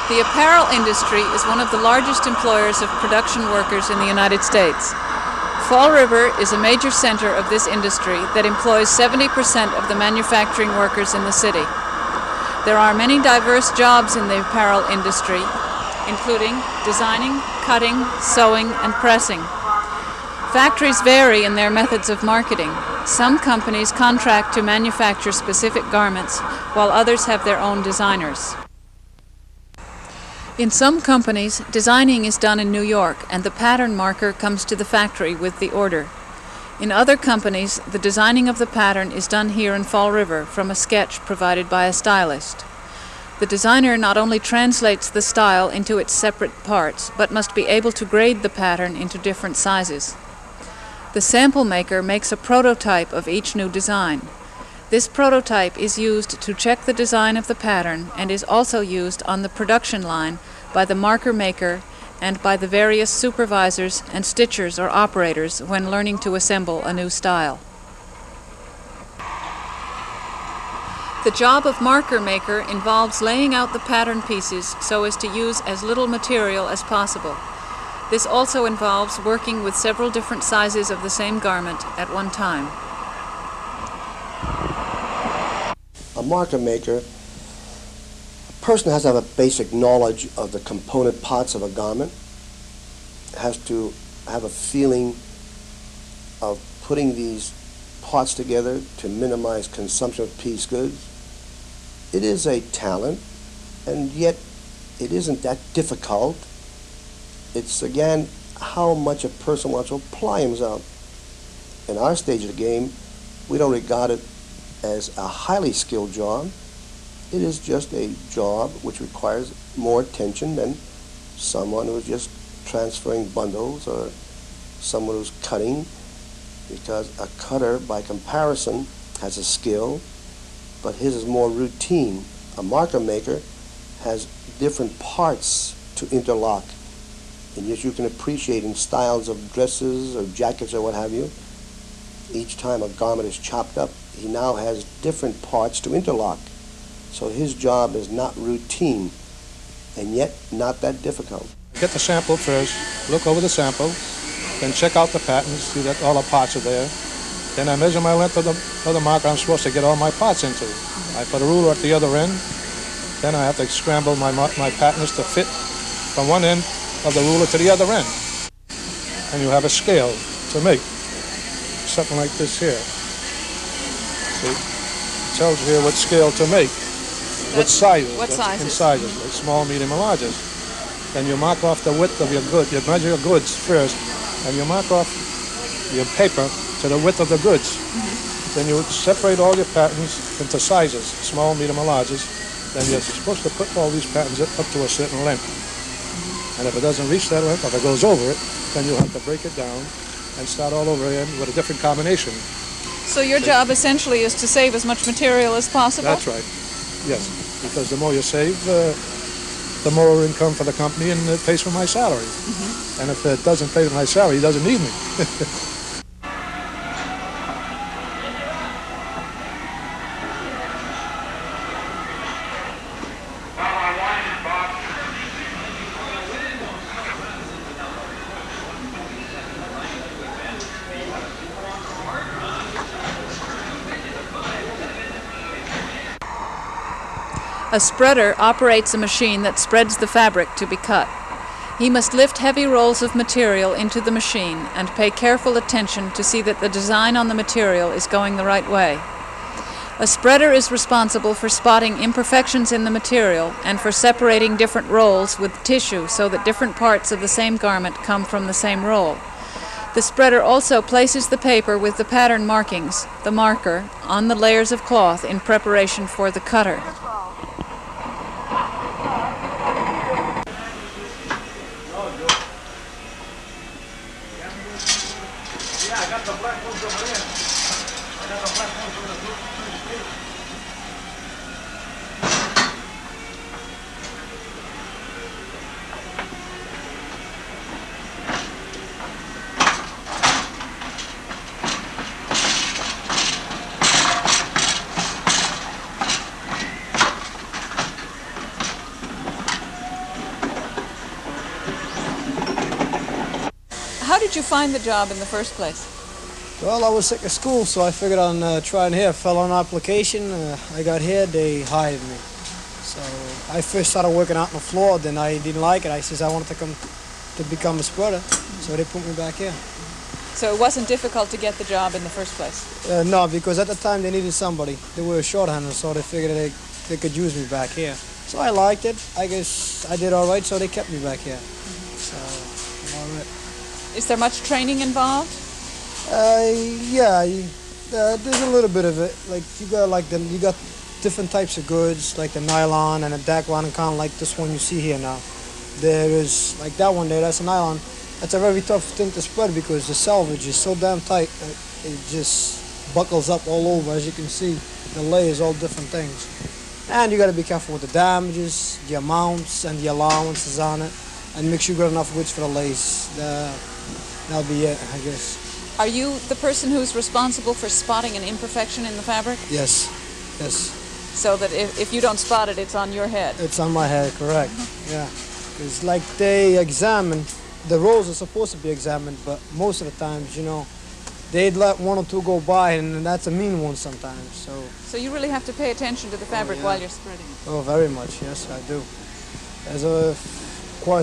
The apparel industry is one of the largest employers of production workers in the United States. Fall River is a major center of this industry that employs 70% of the manufacturing workers in the city. There are many diverse jobs in the apparel industry, including designing, cutting, sewing, and pressing. Factories vary in their methods of marketing. Some companies contract to manufacture specific garments, while others have their own designers. In some companies, designing is done in New York and the pattern marker comes to the factory with the order. In other companies, the designing of the pattern is done here in Fall River from a sketch provided by a stylist. The designer not only translates the style into its separate parts, but must be able to grade the pattern into different sizes. The sample maker makes a prototype of each new design. This prototype is used to check the design of the pattern and is also used on the production line by the marker maker and by the various supervisors and stitchers or operators when learning to assemble a new style. The job of marker maker involves laying out the pattern pieces so as to use as little material as possible. This also involves working with several different sizes of the same garment at one time. A marker maker, a person has to have a basic knowledge of the component parts of a garment, has to have a feeling of putting these parts together to minimize consumption of piece goods. It is a talent, and yet it isn't that difficult. It's, again, how much a person wants to apply himself. In our stage of the game, we don't regard it as a highly skilled job. It is just a job which requires more attention than someone who's just transferring bundles or someone who's cutting, because a cutter, by comparison, has a skill, but his is more routine. A marker maker has different parts to interlock, and yet you can appreciate in styles of dresses or jackets or what have you. Each time a garment is chopped up, he now has different parts to interlock. So his job is not routine, and yet not that difficult. Get the sample first, look over the sample, then check out the patterns, see that all the parts are there. Then I measure my length of the marker I'm supposed to get all my parts into. I put a ruler at the other end, then I have to scramble my patterns to fit from one end of the ruler to the other end. And you have a scale to make, something like this here. See, it tells you here what scale to make, what sizes. What sizes? In sizes, like small, medium, and larges. Then you mark off the width of your goods. You measure your goods first, and you mark off your paper to the width of the goods. Mm-hmm. Then you separate all your patterns into sizes, small, medium, and larges. Then you're supposed to put all these patterns up to a certain length. And if it doesn't reach that length, or if it goes over it, then you have to break it down and start all over again with a different combination. So your job essentially is to save as much material as possible? That's right, yes. Because the more you save, the more income for the company, and it pays for my salary. Mm-hmm. And if it doesn't pay for my salary, it doesn't need me. A spreader operates a machine that spreads the fabric to be cut. He must lift heavy rolls of material into the machine and pay careful attention to see that the design on the material is going the right way. A spreader is responsible for spotting imperfections in the material and for separating different rolls with tissue so that different parts of the same garment come from the same roll. The spreader also places the paper with the pattern markings, the marker, on the layers of cloth in preparation for the cutter. How did you find the job in the first place? Well, I was sick of school, so I figured on trying here. Fell on an application. I got here, they hired me. So I first started working out on the floor, then I didn't like it. I says I wanted to come to become a spreader, so they put me back here. So it wasn't difficult to get the job in the first place? No, because at the time they needed somebody. They were shorthanded, so they figured they could use me back here. So I liked it. I guess I did all right, so they kept me back here. So I'm all right. Is there much training involved? Yeah, there's a little bit of it. Like you got different types of goods, like the nylon and the Dacron, and kind of like this one you see here now. There is like that one there. That's a nylon. That's a very tough thing to spread because the selvage is so damn tight. It just buckles up all over. As you can see, the layers, all different things. And you got to be careful with the damages, the amounts, and the allowances on it, and make sure you got enough width for the lace. That'll be it, I guess. Are you the person who's responsible for spotting an imperfection in the fabric? Yes, yes. So that if you don't spot it, it's on your head? It's on my head, correct. Yeah. It's like they examine, the rolls are supposed to be examined, but most of the times, you know, they'd let one or two go by, and that's a mean one sometimes. So you really have to pay attention to the fabric while you're spreading it? Oh, very much, yes, I do.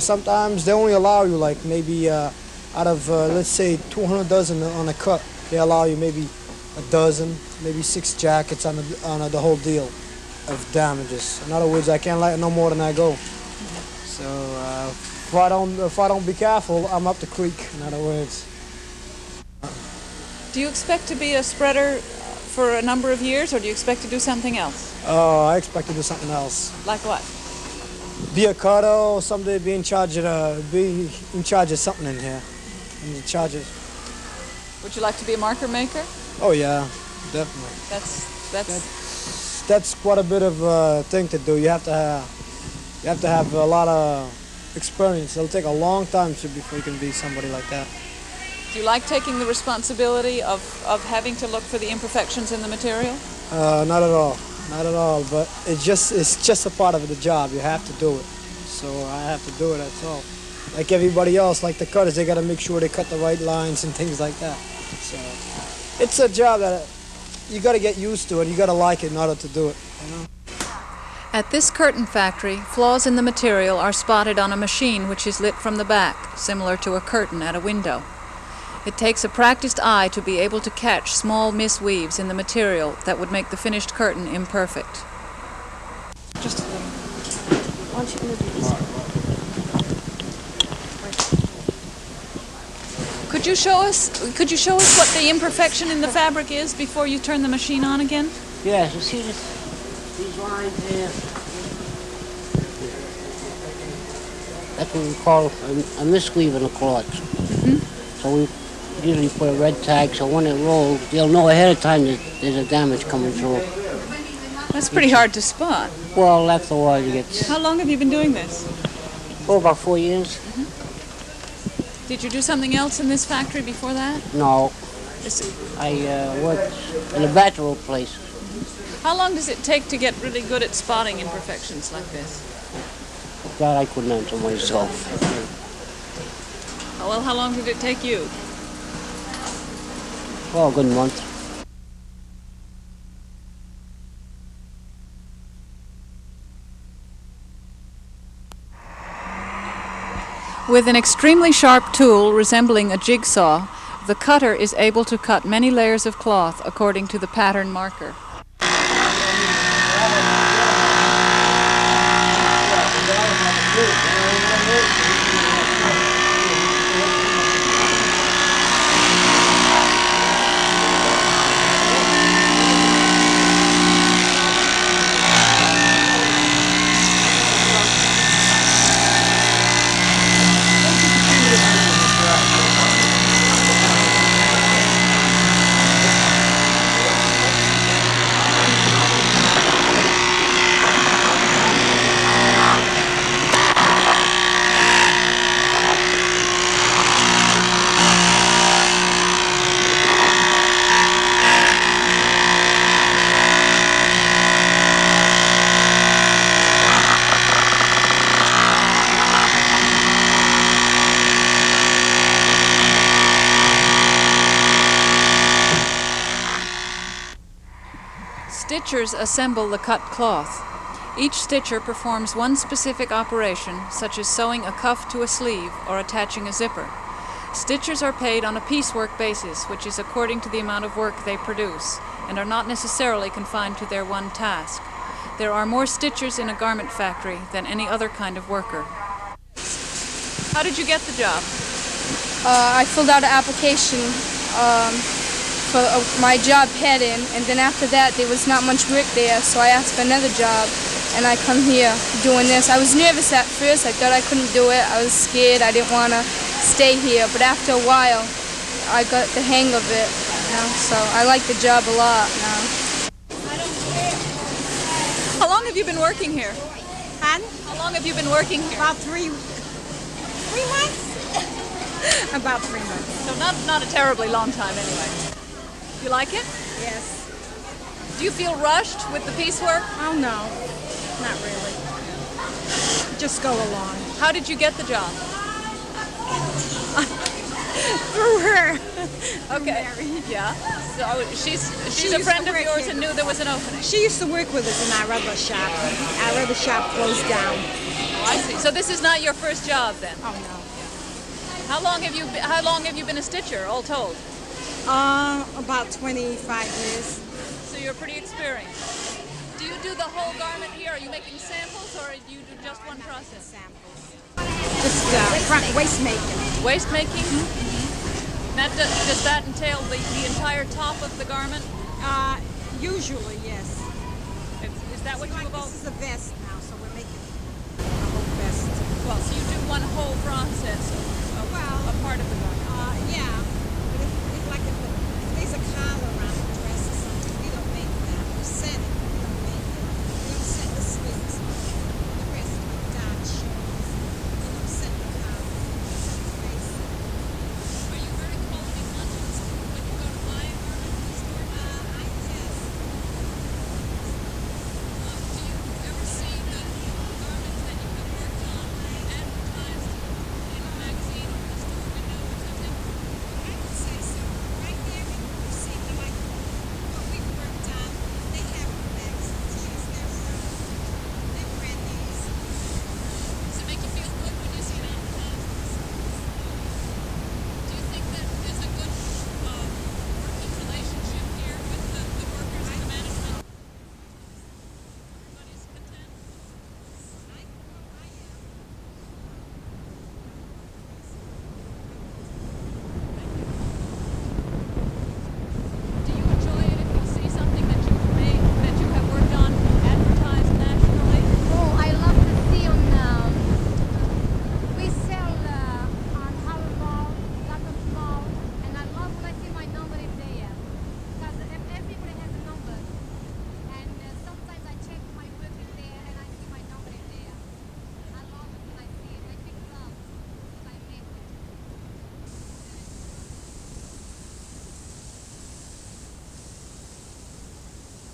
Sometimes they only allow you like maybe out of, let's say, 200 dozen on a cut, they allow you maybe a dozen, maybe 6 jackets on the whole deal of damages. In other words, I can't let no more than I go. So if I don't be careful, I'm up the creek, in other words. Do you expect to be a spreader for a number of years, or do you expect to do something else? I expect to do something else. Like what? Be a cutter or someday be in charge of something in here. In charge of. Would you like to be a marker maker? Oh yeah, definitely. That's quite a bit of a thing to do. You have to have a lot of experience. It'll take a long time before you can be somebody like that. Do you like taking the responsibility of having to look for the imperfections in the material? Not at all. Not at all. But it's just a part of the job. You have to do it. So I have to do it. That's all. Like everybody else, like the cutters, they got to make sure they cut the right lines and things like that. So it's a job that you got to get used to it. You got to like it in order to do it. You know? At this curtain factory, flaws in the material are spotted on a machine which is lit from the back, similar to a curtain at a window. It takes a practiced eye to be able to catch small misweaves in the material that would make the finished curtain imperfect. Just a little. Why don't you gonna do this? Could you show us what the imperfection in the fabric is before you turn the machine on again? Yes, you see these lines here? That's what we call a misweave in the cloth. Mm-hmm. So we usually put a red tag, so when it rolls, they'll know ahead of time that there's a damage coming through. That's pretty hard to spot. Well, that's the way it gets. How long have you been doing this? Oh, about 4 years. Mm-hmm. Did you do something else in this factory before that? No. I worked in a bathrobe place. How long does it take to get really good at spotting imperfections like this? That I couldn't answer myself. Oh, well, how long did it take you? Well, a good month. With an extremely sharp tool resembling a jigsaw, the cutter is able to cut many layers of cloth according to the pattern marker. Stitchers assemble the cut cloth. Each stitcher performs one specific operation, such as sewing a cuff to a sleeve or attaching a zipper. Stitchers are paid on a piecework basis, which is according to the amount of work they produce, and are not necessarily confined to their one task. There are more stitchers in a garment factory than any other kind of worker. How did you get the job? I filled out an application for my job heading, and then after that there was not much work there, so I asked for another job, and I come here doing this. I was nervous at first. I thought I couldn't do it. I was scared. I didn't want to stay here, but after a while I got the hang of it, so I like the job a lot now. How long have you been working here? Hun? How long have you been working here? About 3 months? About 3 months. So not a terribly long time anyway. You like it? Yes. Do you feel rushed with the piecework? Oh no, not really. Just go along. How did you get the job? Through her. Okay. Yeah. So she's a friend of yours and knew there was an opening. She used to work with us in our rubber shop. Our rubber shop closed down. Oh, I see. So this is not your first job then? Oh no. How long have you been a stitcher, all told? About 25 years. So you're pretty experienced. Do you do the whole garment here? Are you making samples, or do you do just one process? Samples. Just front waist making. Waist making? Does that entail the entire top of the garment? Usually, yes. Is that what you Like evolve? this is a vest now, so we're making a whole vest. Well, so you do one whole process of a part of the garment. Yeah. But if like if there's a collar around the dress or something, we don't make that. We set it. We don't make it. We don't set the sleeves. The rest like down shoulders. We don't set the collar. We set the waist. Are you very quality conscious when you go to buy a garment in the store? I guess. Do you ever see the garments that you have worked on advertised in a magazine or in a store window or something? I would say so. Right there, we see the like what we worked on. They have magazines. Yes, they're brand names. Does it make you feel good when you see it advertised? Do you think that there's a good working relationship here with the workers and the management? Everybody's content? I am. Do you enjoy it if you see something that you've made, that you have worked on, advertised nationally? Oh, I love to see on, we sell on Howard Mall, London Mall, and I love when I see my number in there. Because everybody has a number. And sometimes I check my work in there and I see my number in there. I love it when I see it. I think love when I make it.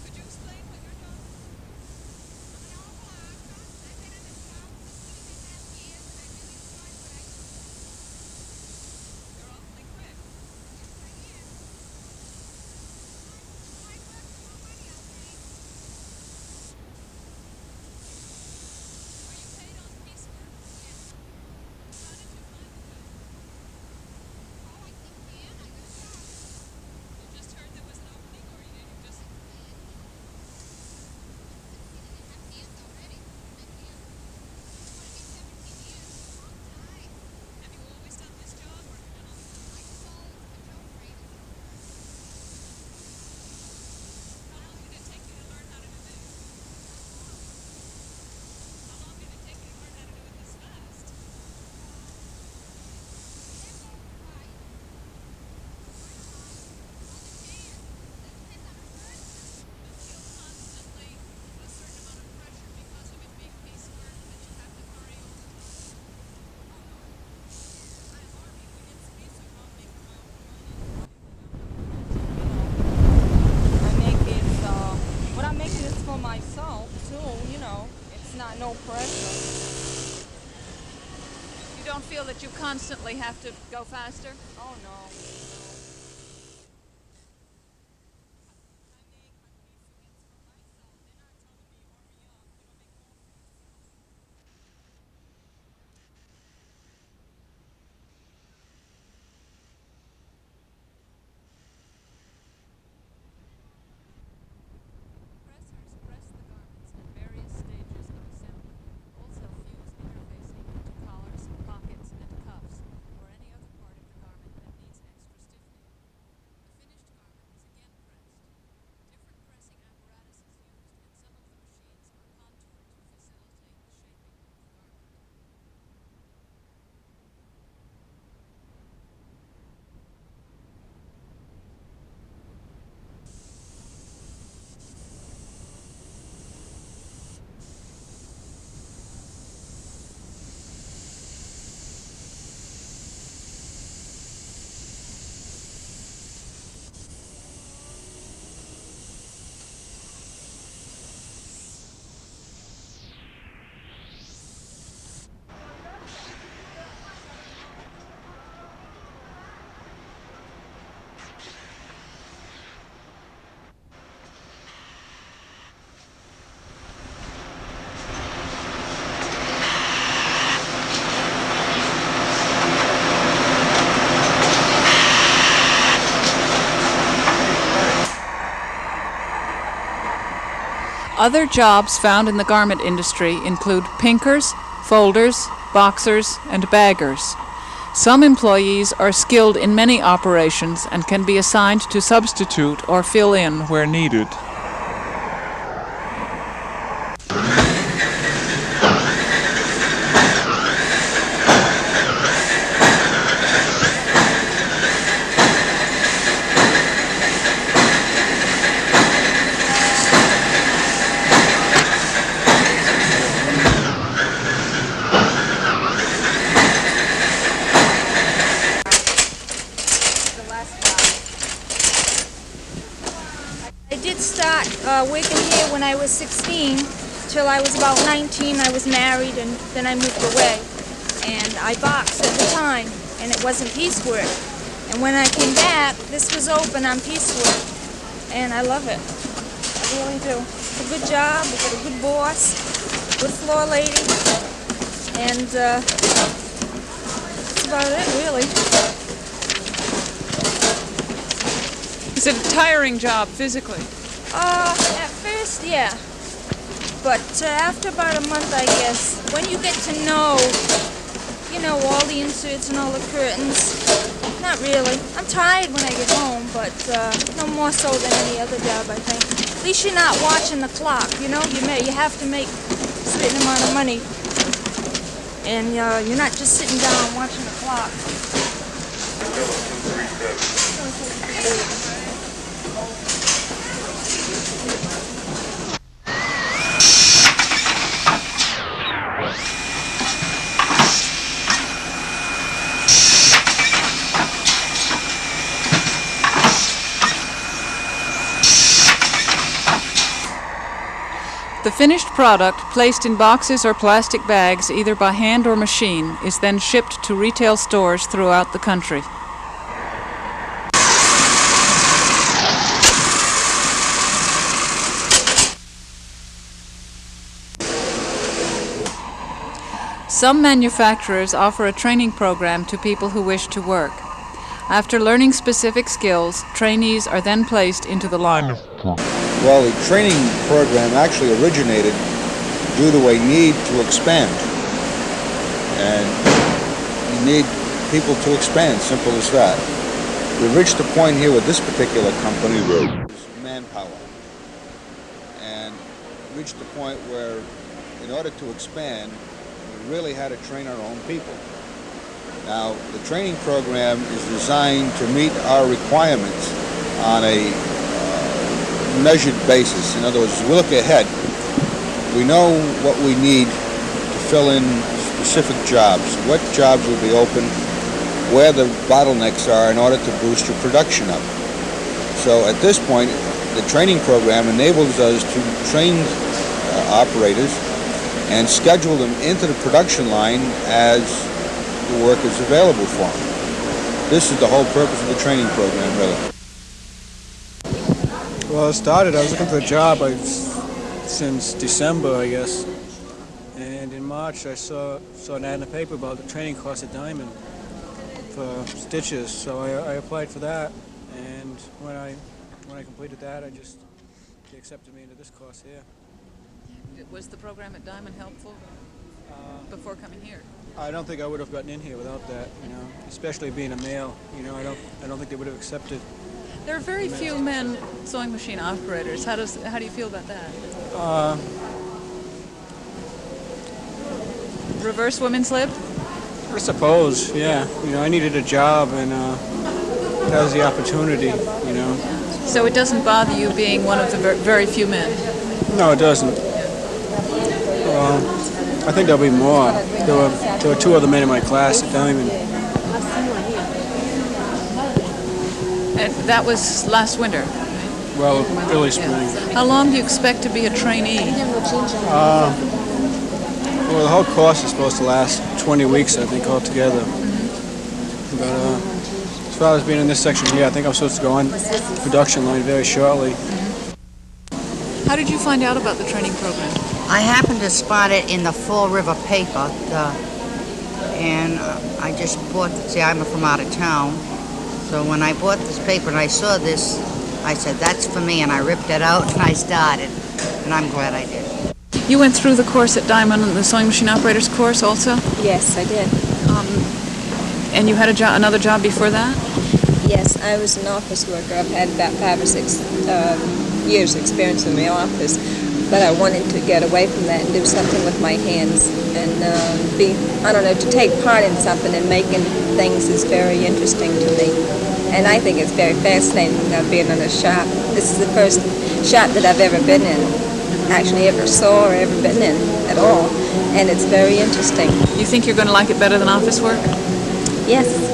Could you explain what you're doing? You're awfully quick. Are you paid on piecework? Yes. How did you find the job? You just heard there was an opening, or you just... Have you always done this job, or have you done other jobs? How long did it take you to learn how to do this? How long did it take you to learn how to do it this fast? You feel constantly a certain amount of pressure because of it being piecework that you have to hurry all the time? I make it, what I'm making is for myself too, it's not no pressure. You don't feel that you constantly have to go faster? Oh no. Other jobs found in the garment industry include pinkers, folders, boxers, and baggers. Some employees are skilled in many operations and can be assigned to substitute or fill in where needed. I did start working here when I was 16 till I was about 19. I was married and then I moved away. And I boxed at the time and it wasn't piecework. And when I came back, this was open on piecework. And I love it. I really do. It's a good job. We got a good boss, good floor lady. And that's about it, really. Is it a tiring job physically? At first, yeah. But after about a month, I guess, when you get to know, all the inserts and all the curtains, not really. I'm tired when I get home, but no more so than any other job, I think. At least you're not watching the clock, you have to make a certain amount of money. And you're not just sitting down watching the clock. The finished product, placed in boxes or plastic bags either by hand or machine, is then shipped to retail stores throughout the country. Some manufacturers offer a training program to people who wish to work. After learning specific skills, trainees are then placed into the line. Well, the training program actually originated due to a need to expand. And you need people to expand, simple as that. We've reached a point here with this particular company where manpower. And reached a point where, in order to expand, we really had to train our own people. Now, the training program is designed to meet our requirements on a measured basis. In other words, we look ahead. We know what we need to fill in specific jobs, what jobs will be open, where the bottlenecks are in order to boost your production up. So at this point, the training program enables us to train operators and schedule them into the production line as the work is available for them. This is the whole purpose of the training program, really. Well, I was looking for a job since December, I guess. And in March, I saw an ad in the paper about the training course at Diamond for stitches. So I applied for that, and when I completed that, they accepted me into this course here. Was the program at Diamond helpful before coming here? I don't think I would have gotten in here without that, especially being a male. I don't think they would have accepted. There are very few men sewing machine operators. How do you feel about that? Reverse women's lib? I suppose, yeah. I needed a job, and that was the opportunity. So it doesn't bother you being one of the very few men? No, it doesn't. I think there'll be more. There were two other men in my class at Diamond. And that was last winter? Well, early spring. How long do you expect to be a trainee? Well, the whole course is supposed to last 20 weeks, I think, altogether. But as far as being in this section here, I think I'm supposed to go on the production line very shortly. How did you find out about the training program? I happened to spot it in the Fall River paper, and I just bought it. See, I'm from out of town. So when I bought this paper and I saw this, I said, that's for me, and I ripped it out and I started. and I'm glad I did. You went through the course at Diamond, the sewing machine operator's course also? Yes, I did. And you had another job before that? Yes, I was an office worker. I've had about 5 or 6 years experience in the office, but I wanted to get away from that and do something with my hands and to take part in something and making things is very interesting to me. And I think it's very fascinating being in a shop. This is the first shop that I've ever been in, actually ever saw or ever been in at all, and it's very interesting. You think you're going to like it better than office work? Yes.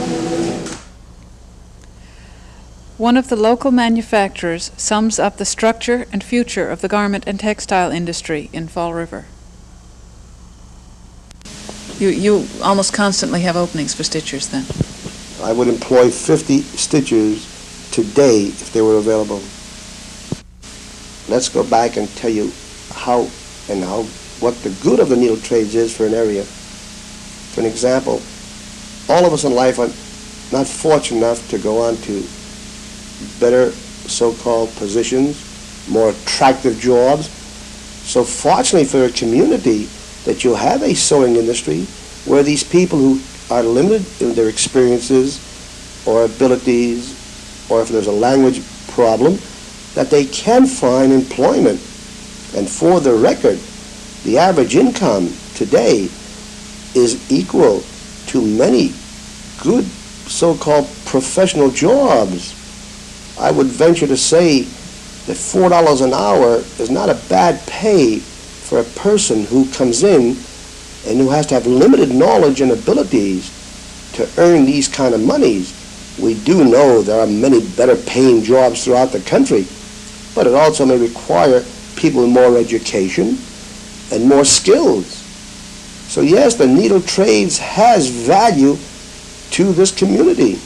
One of the local manufacturers sums up the structure and future of the garment and textile industry in Fall River. You almost constantly have openings for stitchers then? I would employ 50 stitchers today if they were available. Let's go back and tell you what the good of the needle trades is for an area. For an example, all of us in life are not fortunate enough to go on to better so-called positions, more attractive jobs. So fortunately for a community that you have a sewing industry where these people who are limited in their experiences or abilities, or if there's a language problem, that they can find employment. And for the record, the average income today is equal to many good so-called professional jobs. I would venture to say that $4 an hour is not a bad pay for a person who comes in and who has to have limited knowledge and abilities to earn these kind of monies. We do know there are many better paying jobs throughout the country, but it also may require people with more education and more skills. So yes, the needle trades has value to this community.